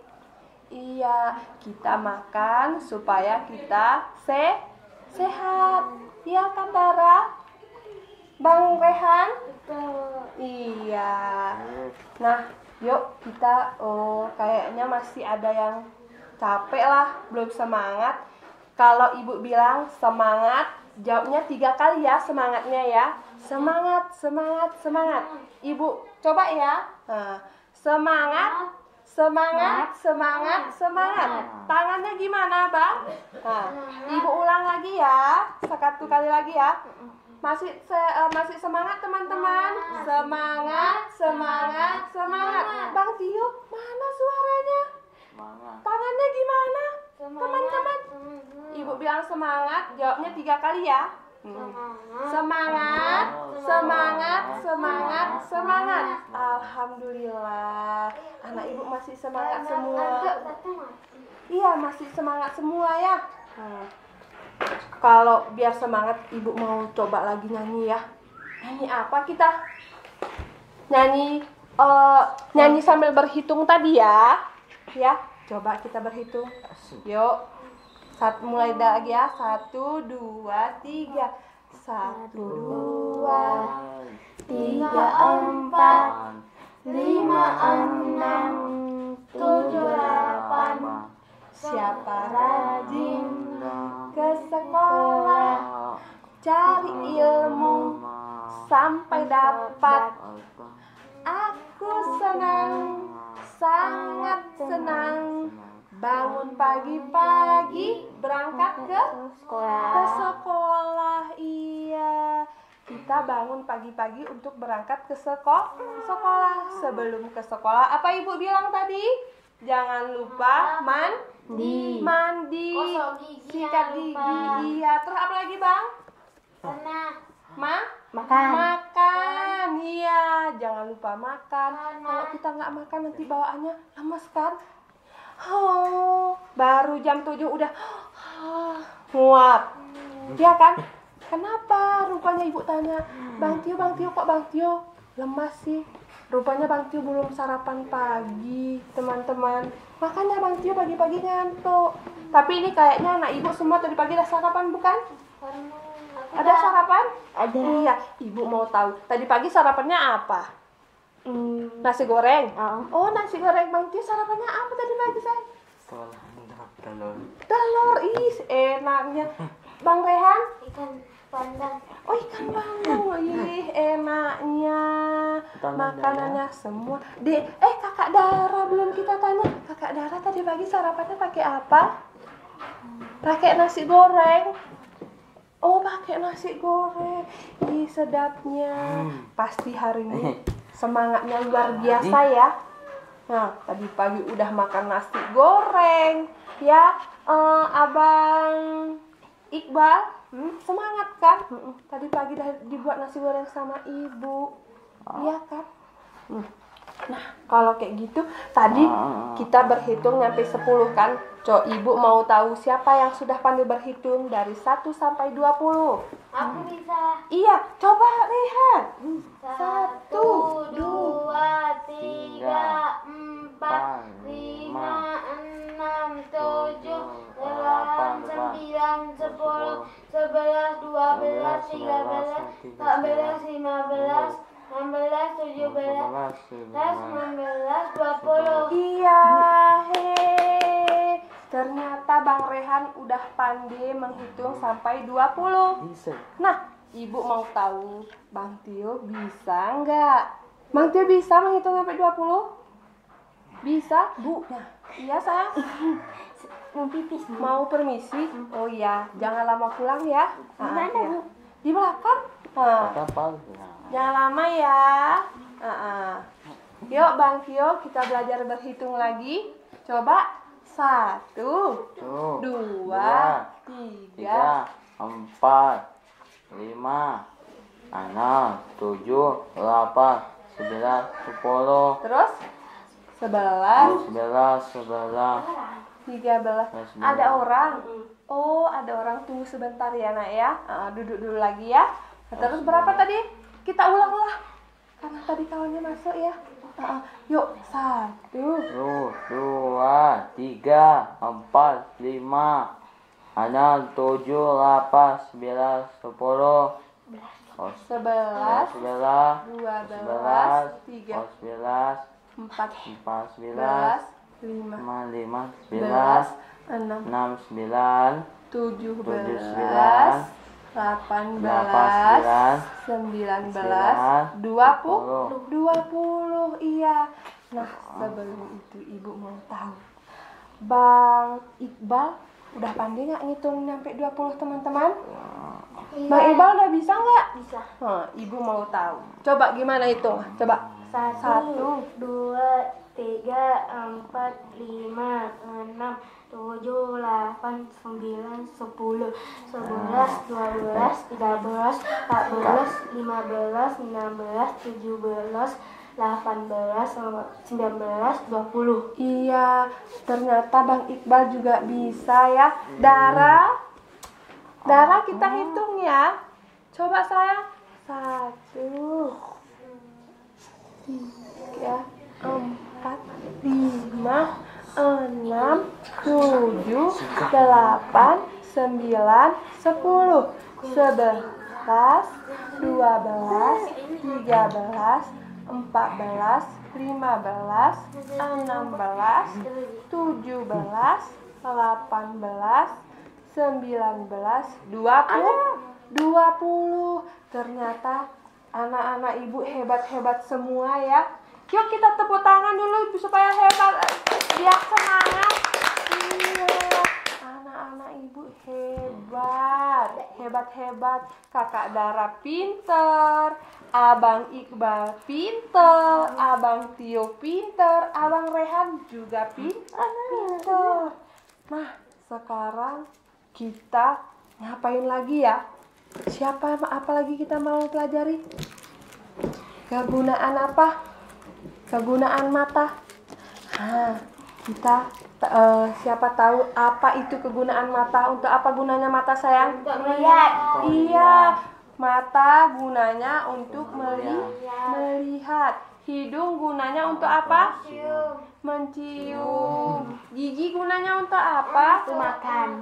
Iya, kita makan supaya kita sehat. Iya kan Dara? Bang Rehan? Iya. Nah, yuk kita kayaknya masih ada yang capek lah, belum semangat. Kalau ibu bilang semangat, jawabnya 3 kali ya semangatnya ya. Semangat, semangat, semangat. Ibu coba ya. Semangat, semangat, semangat, semangat. Tangannya gimana, Bang? Ibu ulang lagi ya. 1 kali lagi ya. Masih semangat teman-teman. Semangat, semangat, semangat. Bang Tio, mana suaranya? Tangannya gimana? Teman-teman. Ibu bilang semangat, jawabnya 3 kali ya. Semangat, semangat, semangat, semangat. Alhamdulillah. Anak ibu masih semangat semua. Iya, masih semangat semua ya. Kalau biar semangat, ibu mau coba lagi nyanyi ya. Nyanyi apa kita? Nyanyi sambil berhitung tadi ya. Ya, coba kita berhitung. Yuk. Mulai lagi ya. 1, 2, 3. 1, 2, 3, 4, 5, 6, 7, 8. Siapa rajin ke sekolah, cari ilmu sampai dapat. Aku senang, sangat senang, bangun pagi-pagi berangkat ke sekolah. Iya, kita bangun pagi-pagi untuk berangkat ke sekolah. Sebelum ke sekolah, apa ibu bilang tadi? Jangan lupa mandi, sikat gigi. Iya, terus apa lagi Bang? Makan. Iya, jangan lupa makan. Kalau kita nggak makan nanti bawaannya lemes kan? Baru jam 7 udah nguap. Ya kan? Kenapa? Rupanya ibu tanya, Bang Tio, kok Bang Tio lemas sih? Rupanya Bang Tio belum sarapan pagi, teman-teman. Makanya Bang Tio pagi-pagi ngantuk. Tapi ini kayaknya anak ibu semua tadi pagi udah sarapan, bukan? Ada sarapan? Ada. Iya, ibu mau tahu. Tadi pagi sarapannya apa? Nasi goreng? Oh, nasi goreng. Bang Tio sarapannya apa tadi pagi, say? Telur. Enaknya. Bang Rehan? Ikan bandeng. Oh, ikan bandeng. Enaknya. Makanannya semua. Kakak Dara belum kita tanya. Kakak Dara tadi pagi sarapannya pakai apa? Pakai nasi goreng. Oh, pakai nasi goreng. Sedapnya. Pasti hari ini semangatnya luar biasa ya. Nah, tadi pagi udah makan nasi goreng. Ya, Abang Iqbal, semangat kan? Tadi pagi udah dibuat nasi goreng sama ibu. Iya kan? Nah, kalau kayak gitu, tadi kita berhitung sampai 10 kan? Ibu mau tahu siapa yang sudah pandai berhitung dari 1 sampai 20? Aku bisa. Iya, coba lihat. 1, 2, 3, 4, 5, 6, 7, 8, 9, 10, 11, 12, 13, 14, 15, 16, 17, 19, 20. Iya, ternyata Bang Rehan udah pandai menghitung sampai 20. Bisa. Nah, Ibu mau tahu Bang Tio bisa nggak? Bang Tio bisa menghitung sampai 20? Bisa, Bu. Nah, iya sayang. Mau pipis. Mau permisi? Oh iya, jangan lama pulang ya. Mana, iya. Bu? Di belakang. Nah, Kapal. jangan lama ya. Yuk Bang Tio, kita belajar berhitung lagi. Coba 1, 2, 3, 4, 5, 6, 7, 8, 11, 10, terus 11, 11, 13. Ada orang. Oh, ada orang. Tunggu sebentar ya, Nak ya. Duduk dulu lagi ya. Terus berapa tadi? Kita ulang-ulang. Karena tadi kawannya masuk ya. Yuk, 1, 2, 3, 4, 5, 6, 7, 8, 9, 10, 11, 12, 12, 13, 14, 14, 15, 5, 11, 6, 6, 9, 17, 18, 19, 20. Iya. Nah, sebelum itu Ibu mau tahu, Bang Iqbal udah pandai nggak ngitung sampai 20, teman-teman? Bang Iqbal udah bisa nggak? Bisa. Ibu mau tahu. Coba gimana hitung? Coba. 1, 2, 3, 4, 5, 6, 7, 8, 9, 10, 11, 12, 13, 14, 15, 16, 17, 18, 19, 20. Iya, ternyata Bang Iqbal juga bisa ya. Dara kita hitung ya. Coba sayang. 1, 3, 4, 5, 6, 7, 8, 9, 10, 11, 12, 13, 14, 15, 16, 17, 18, 19, 20. Ternyata anak-anak Ibu hebat-hebat semua ya. Yuk kita tepuk tangan dulu supaya hebat, biar semangat. Iya, anak-anak Ibu hebat. Kakak Dara pinter, Abang Iqbal pinter, Abang Tio pinter, Abang Rehan juga pinter. Nah, sekarang kita ngapain lagi ya? Apa lagi kita mau pelajari? Kegunaan apa? Kegunaan mata. Kita siapa tahu apa itu kegunaan mata? Untuk apa gunanya mata, sayang? Untuk melihat. Iya, mata gunanya untuk melihat. Hidung gunanya untuk apa? Mencium. Gigi gunanya untuk apa? Untuk makan.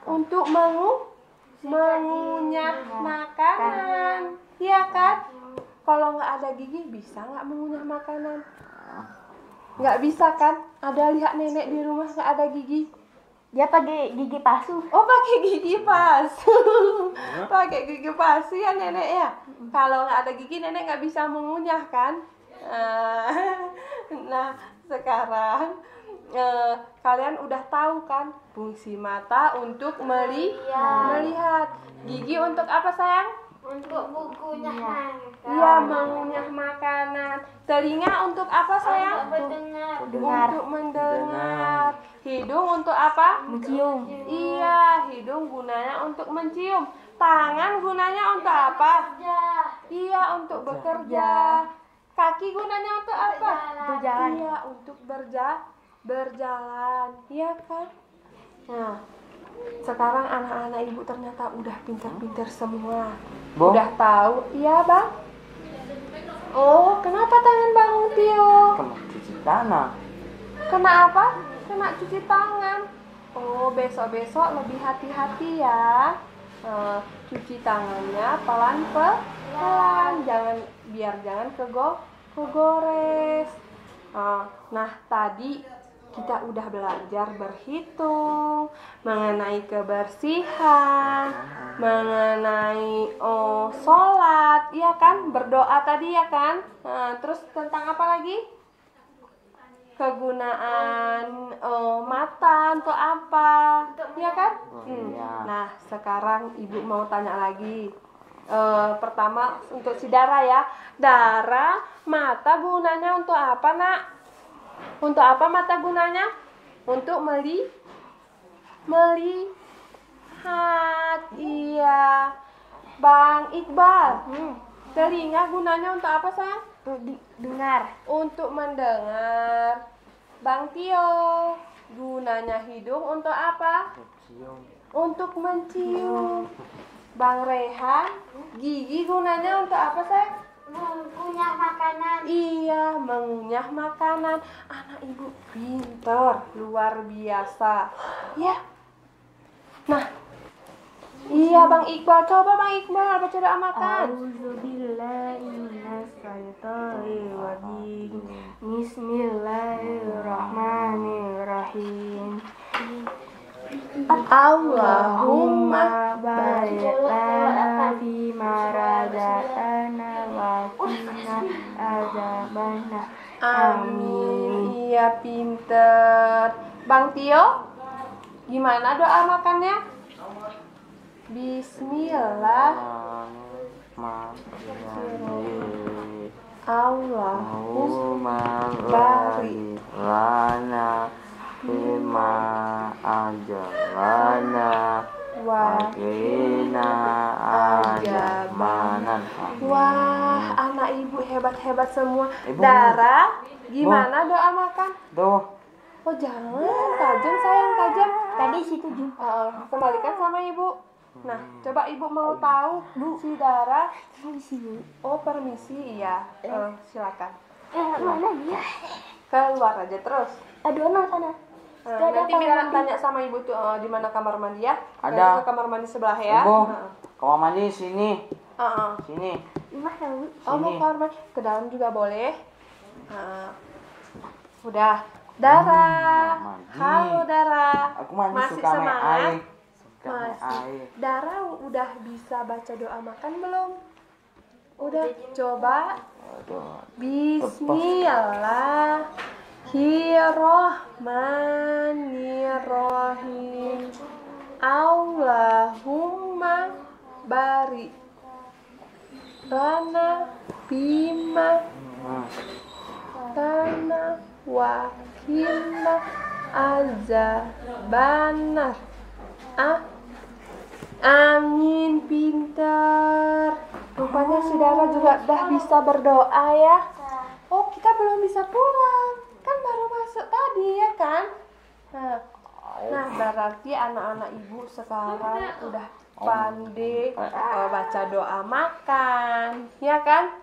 Untuk mengunyah makanan. Iya kan? Kalau nggak ada gigi, bisa nggak mengunyah makanan? Nggak bisa kan? Ada lihat nenek di rumah nggak ada gigi. Dia pakai gigi palsu. Oh, pakai gigi palsu. Pakai gigi palsu ya nenek ya. Kalau nggak ada gigi, nenek nggak bisa mengunyah kan? Nah, sekarang kalian udah tahu kan fungsi mata untuk melihat. Gigi untuk apa, sayang? Untuk mengunyah makanan. Iya, mengunyah makanan. Telinga untuk apa, sayang? Untuk mendengar. Hidung untuk apa? Mencium. Iya, hidung gunanya untuk mencium. Tangan gunanya untuk apa? Iya, untuk bekerja. Kaki gunanya untuk apa? Berjalan. Iya, untuk berjalan. Iya kan? Nah, sekarang anak-anak Ibu ternyata udah pintar-pintar semua. Bu? Udah tahu. Iya, Bang. Oh, kenapa tangan Bang Tio? Kena cuci tangan. Kena apa? Kena cuci tangan. Oh, besok-besok lebih hati-hati ya. Cuci tangannya pelan-pelan. biar jangan kegores. Nah, tadi kita udah belajar berhitung, mengenai kebersihan, mengenai sholat, ya kan? Berdoa tadi ya kan? Terus tentang apa lagi? Kegunaan mata untuk apa, ya kan? Nah, sekarang ibu mau tanya lagi. Pertama untuk si Dara ya. Dara, mata gunanya untuk apa, nak? Untuk apa mata gunanya? Untuk melihat. Iya. Bang Iqbal, telinga gunanya untuk apa, sayang? Dengar. Untuk mendengar. Bang Tio, gunanya hidung untuk apa? Untuk mencium. Bang Rehan, gigi gunanya untuk apa, sayang? Mengunyah makanan. Iya, mengunyah makanan. Anak ibu pintar, luar biasa. Ya. Nah, iya Bang Iqbal, coba Bang Iqbal baca doa makan. A'udzubillahiminasyaitonirrajim. Bismillahirrahmanirrahim. Allahumma barik lana fima razaqtana wa qina azabannar. Amin. Iya, pinter. Bang Tio, gimana doa makannya? Bismillah. Allahumma barik lana fima ajalana wa qina azabannar. Wah, anak ibu hebat-hebat semua. Dara, gimana doa makan? Tuh. Oh jangan, tajam sayang, tajam. Tadi situ juga. Kembalikan sama ibu. Nah, coba ibu mau tahu si Dara. Oh permisi, iya. Silakan. Mana dia? Keluar aja terus. Aduh, sana. Nanti biar tanya sama ibu tuh di mana kamar mandi ya. Ada. Ke kamar mandi sebelah ya. Ibu, kamar mandi sini. Sini. Mana, Bu? Oh mau kamar mandi ke dalam juga boleh. Udah. Dara. Halo Dara. Aku mandi Masih suka main semangat? air. Masih. Dara udah bisa baca doa makan belum? Udah. Coba. Bismillahirrahmanirrahim. Allahumma barik lana bima tanah wakilna azabannar. Amin, pintar. Rupanya saudara juga udah bisa berdoa ya. Oh, kita belum bisa pulang. Kan baru masuk tadi ya kan? Nah, berarti anak-anak ibu sekarang udah pandai baca doa makan, ya kan?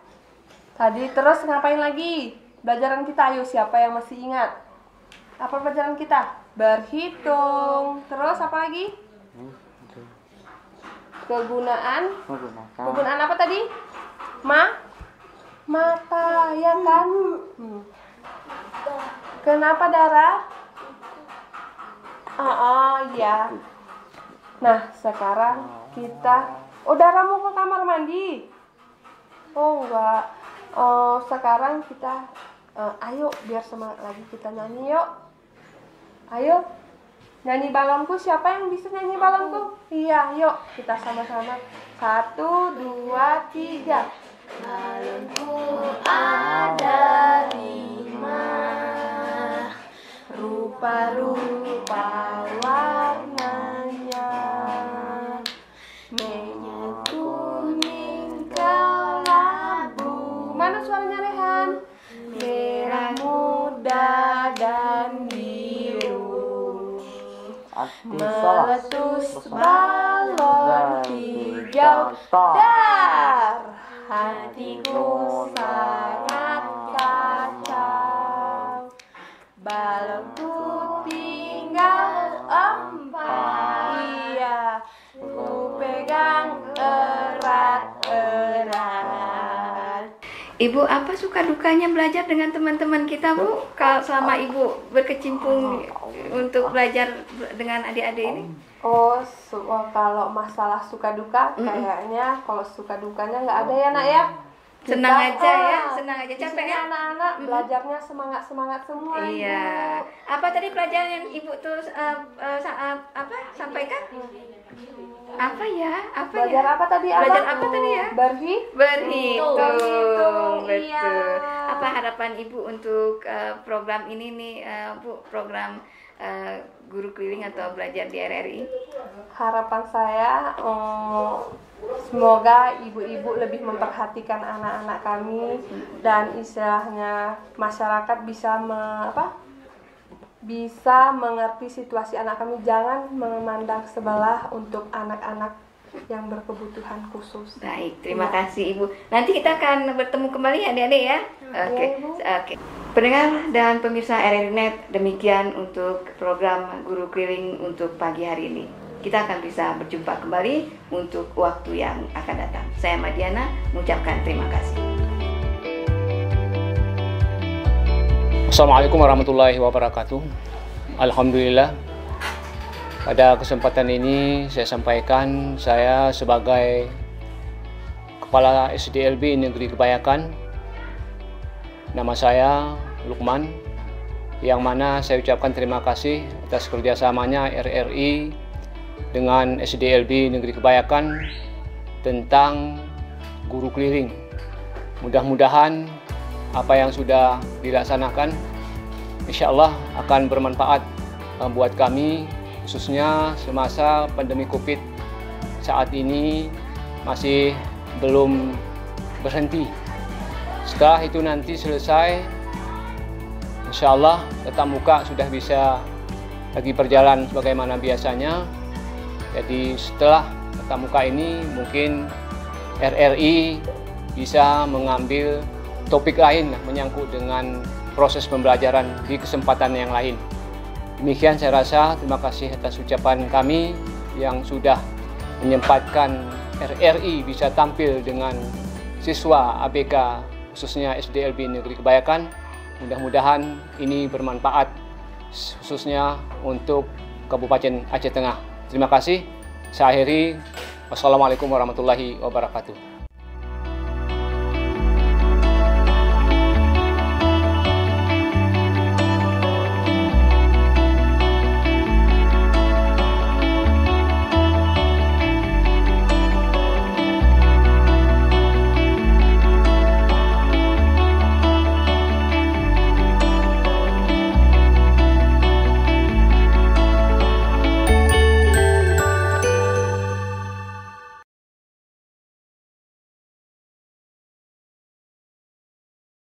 Tadi terus ngapain lagi? Pelajaran kita, ayo siapa yang masih ingat? Apa pelajaran kita? Berhitung. Terus apa lagi? Kegunaan apa tadi? Mata, ya kan? Kenapa Dara? Ya. Nah, sekarang kita Dara mau ke kamar mandi? Oh, enggak. Sekarang kita ayo biar semangat lagi kita nyanyi yuk. Ayo. Nyanyi balonku, siapa yang bisa nyanyi balonku? Iya, yuk kita sama-sama. 1, 2, 3. Balonku ada 5, rupa-rupa warnanya, merah, kuning, kelabu. Mana suaranya Rehan? Merah muda dan biru. Meletus balon hijau dar, hatiku sangat kacau. Balonku tinggal 4, iya, ku pegang erat-erat. Ibu, apa suka dukanya belajar dengan teman-teman kita, Bu? Kalau selama Ibu berkecimpung untuk belajar dengan adik-adik ini? Kalau masalah suka duka, kayaknya kalau suka dukanya nggak ada ya nak ya. Senang aja ya, senang aja. Capek ya? Anak-anak belajarnya semangat semua. Iya. Apa tadi pelajaran yang Ibu tuh sampaikan? Apa ya? Belajar apa tadi? Belajar apa tadi ya? Berhitung. Betul. Iya. Apa harapan Ibu untuk program ini nih, Bu? Program guru keliling atau belajar di RRI? Harapan saya semoga ibu-ibu lebih memperhatikan anak-anak kami dan istilahnya masyarakat bisa mengerti situasi anak kami, jangan memandang sebelah untuk anak-anak yang berkebutuhan khusus. Baik, terima kasih Ibu. Nanti kita akan bertemu kembali adik-adik ya. Oke. Pendengar dan pemirsa RRI.net, demikian untuk program guru keliling untuk pagi hari ini. Kita akan bisa berjumpa kembali untuk waktu yang akan datang. Saya Madiana mengucapkan terima kasih. Assalamualaikum warahmatullahi wabarakatuh. Alhamdulillah, pada kesempatan ini saya sampaikan saya sebagai Kepala SDLB Negeri Kebayakan. Nama saya Lukman, yang mana saya ucapkan terima kasih atas kerjasamanya RRI dengan SDLB Negeri Kebayakan tentang guru keliling. Mudah-mudahan apa yang sudah dilaksanakan insya Allah akan bermanfaat buat kami, khususnya semasa pandemi COVID saat ini masih belum berhenti. Setelah itu nanti selesai, insya Allah tatap muka sudah bisa lagi berjalan sebagaimana biasanya. Jadi setelah tatap muka ini mungkin RRI bisa mengambil topik lain menyangkut dengan proses pembelajaran di kesempatan yang lain. Demikian saya rasa, terima kasih atas ucapan kami yang sudah menyempatkan RRI bisa tampil dengan siswa ABK khususnya SDLB Negeri Kebayakan. Mudah-mudahan ini bermanfaat khususnya untuk Kabupaten Aceh Tengah. Terima kasih. Saya akhiri. Wassalamualaikum warahmatullahi wabarakatuh.